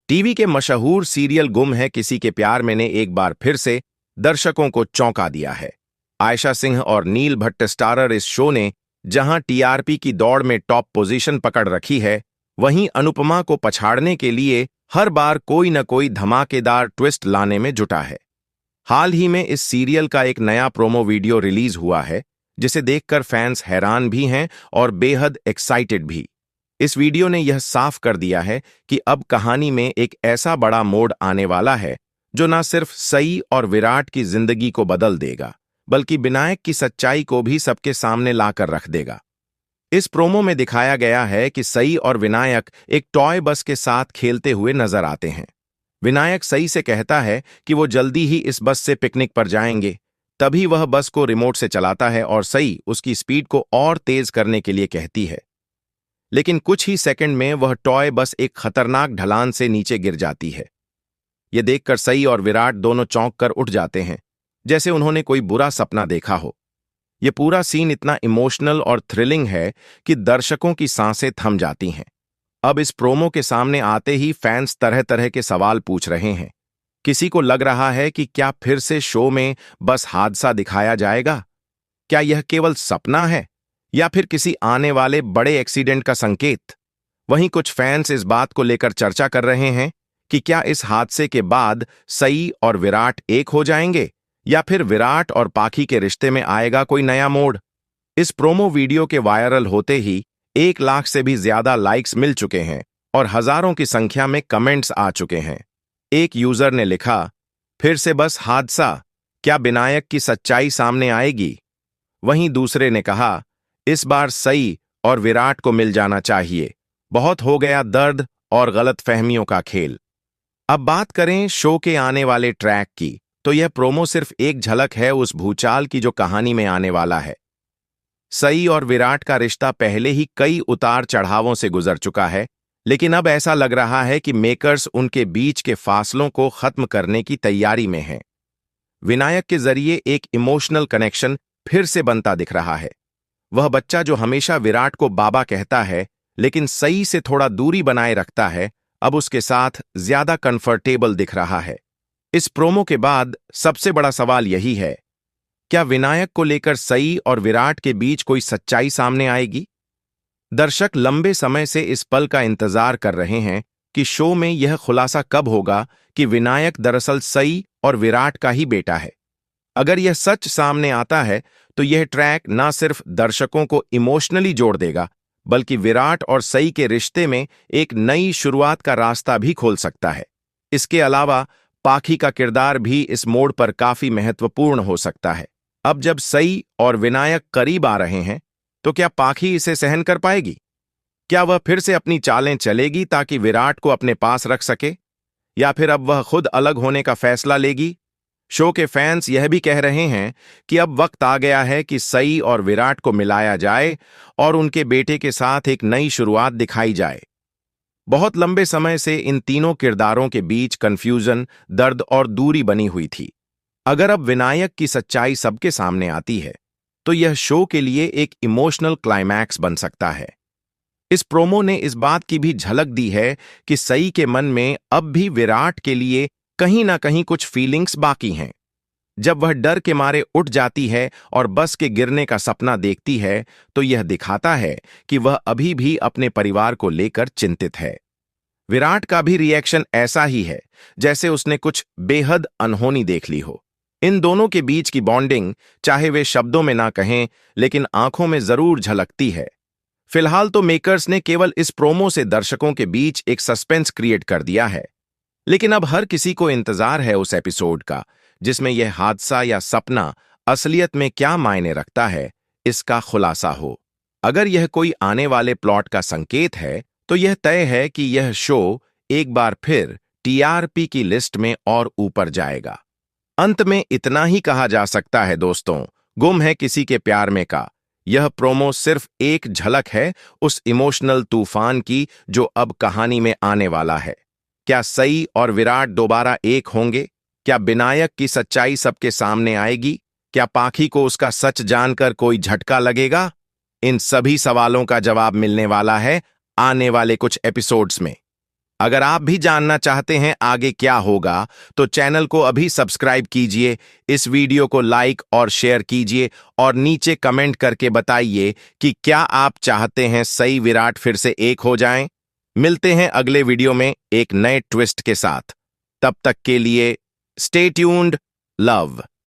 TV के मशहूर serial गुम है किसी के प्यार में ने एक बार फिर से दर्शकों को चौंका दिया है। आयशा सिंह और नील भट्ट स्टारर इस शो ने जहां टीआरपी की दौड़ में टॉप पोजीशन पकड़ रखी है, वहीं अनुपमा को पछाड़ने के लिए हर बार कोई न कोई धमाकेदार ट्विस्ट लाने में जुटा है। हाल ही में इस सीरियल का एक नया प्रोमो वीडियो रिलीज हुआ है, जिसे देखकर फैंस हैरान भी हैं और बेहद एक्साइटेड भी। इस वीडियो ने यह साफ कर दिया है कि अब कहानी में एक ऐसा बड़ा मोड़ आने वाला है जो न सिर्फ सई और विराट की जिंदगी को बदल देगा, बल्कि विनायक की सच्चाई को भी सबके सामने लाकर रख देगा। इस प्रोमो में दिखाया गया है कि सई और विनायक एक टॉय बस के साथ खेलते हुए नजर आते हैं। विनायक सई से कहता है कि वो जल्दी ही इस बस से पिकनिक पर जाएंगे। तभी वह बस को रिमोट से चलाता है और सई उसकी स्पीड को और तेज करने के लिए कहती है। लेकिन कुछ ही सेकंड में वह टॉय बस एक खतरनाक ढलान से नीचे गिर जाती है। यह देखकर सई और विराट दोनों चौंक कर उठ जाते हैं, जैसे उन्होंने कोई बुरा सपना देखा हो। यह पूरा सीन इतना इमोशनल और थ्रिलिंग है कि दर्शकों की सांसें थम जाती हैं। अब इस प्रोमो के सामने आते ही फैंस तरह तरह के सवाल पूछ रहे हैं। किसी को लग रहा है कि क्या फिर से शो में बस हादसा दिखाया जाएगा? क्या यह केवल सपना है या फिर किसी आने वाले बड़े एक्सीडेंट का संकेत? वहीं कुछ फैंस इस बात को लेकर चर्चा कर रहे हैं कि क्या इस हादसे के बाद सई और विराट एक हो जाएंगे या फिर विराट और पाखी के रिश्ते में आएगा कोई नया मोड़। इस प्रोमो वीडियो के वायरल होते ही 1 लाख से भी ज्यादा लाइक्स मिल चुके हैं और हजारों की संख्या में कमेंट्स आ चुके हैं। एक यूजर ने लिखा, फिर से बस हादसा, क्या विनायक की सच्चाई सामने आएगी? वहीं दूसरे ने कहा, इस बार सई और विराट को मिल जाना चाहिए, बहुत हो गया दर्द और गलतफहमियों का खेल। अब बात करें शो के आने वाले ट्रैक की, तो यह प्रोमो सिर्फ एक झलक है उस भूचाल की जो कहानी में आने वाला है। सई और विराट का रिश्ता पहले ही कई उतार चढ़ावों से गुजर चुका है, लेकिन अब ऐसा लग रहा है कि मेकर्स उनके बीच के फासलों को खत्म करने की तैयारी में हैं। विनायक के जरिए एक इमोशनल कनेक्शन फिर से बनता दिख रहा है। वह बच्चा जो हमेशा विराट को बाबा कहता है लेकिन सई से थोड़ा दूरी बनाए रखता है, अब उसके साथ ज्यादा कंफर्टेबल दिख रहा है। इस प्रोमो के बाद सबसे बड़ा सवाल यही है, क्या विनायक को लेकर सई और विराट के बीच कोई सच्चाई सामने आएगी? दर्शक लंबे समय से इस पल का इंतजार कर रहे हैं कि शो में यह खुलासा कब होगा कि विनायक दरअसल सई और विराट का ही बेटा है। अगर यह सच सामने आता है तो यह ट्रैक न सिर्फ दर्शकों को इमोशनली जोड़ देगा, बल्कि विराट और सई के रिश्ते में एक नई शुरुआत का रास्ता भी खोल सकता है। इसके अलावा पाखी का किरदार भी इस मोड़ पर काफी महत्वपूर्ण हो सकता है। अब जब सई और विनायक करीब आ रहे हैं, तो क्या पाखी इसे सहन कर पाएगी? क्या वह फिर से अपनी चालें चलेगी ताकि विराट को अपने पास रख सके, या फिर अब वह खुद अलग होने का फैसला लेगी? शो के फैंस यह भी कह रहे हैं कि अब वक्त आ गया है कि सई और विराट को मिलाया जाए और उनके बेटे के साथ एक नई शुरुआत दिखाई जाए। बहुत लंबे समय से इन तीनों किरदारों के बीच कंफ्यूजन, दर्द और दूरी बनी हुई थी। अगर अब विनायक की सच्चाई सबके सामने आती है, तो यह शो के लिए एक इमोशनल क्लाइमैक्स बन सकता है। इस प्रोमो ने इस बात की भी झलक दी है कि सई के मन में अब भी विराट के लिए कहीं ना कहीं कुछ फीलिंग्स बाकी हैं। जब वह डर के मारे उठ जाती है और बस के गिरने का सपना देखती है, तो यह दिखाता है कि वह अभी भी अपने परिवार को लेकर चिंतित है। विराट का भी रिएक्शन ऐसा ही है, जैसे उसने कुछ बेहद अनहोनी देख ली हो। इन दोनों के बीच की बॉन्डिंग, चाहे वे शब्दों में ना कहें, लेकिन आंखों में जरूर झलकती है। फिलहाल तो मेकर्स ने केवल इस प्रोमो से दर्शकों के बीच एक सस्पेंस क्रिएट कर दिया है, लेकिन अब हर किसी को इंतजार है उस एपिसोड का, जिसमें यह हादसा या सपना असलियत में क्या मायने रखता है, इसका खुलासा हो। अगर यह कोई आने वाले प्लॉट का संकेत है, तो यह तय है कि यह शो एक बार फिर टीआरपी की लिस्ट में और ऊपर जाएगा। अंत में इतना ही कहा जा सकता है दोस्तों, गुम है किसी के प्यार में का यह प्रोमो सिर्फ एक झलक है उस इमोशनल तूफान की जो अब कहानी में आने वाला है। क्या सई और विराट दोबारा एक होंगे? क्या विनायक की सच्चाई सबके सामने आएगी? क्या पाखी को उसका सच जानकर कोई झटका लगेगा? इन सभी सवालों का जवाब मिलने वाला है आने वाले कुछ एपिसोड्स में। अगर आप भी जानना चाहते हैं आगे क्या होगा, तो चैनल को अभी सब्सक्राइब कीजिए, इस वीडियो को लाइक और शेयर कीजिए और नीचे कमेंट करके बताइए कि क्या आप चाहते हैं सई विराट फिर से एक हो जाएं। मिलते हैं अगले वीडियो में एक नए ट्विस्ट के साथ। तब तक के लिए स्टे ट्यून्ड, लव।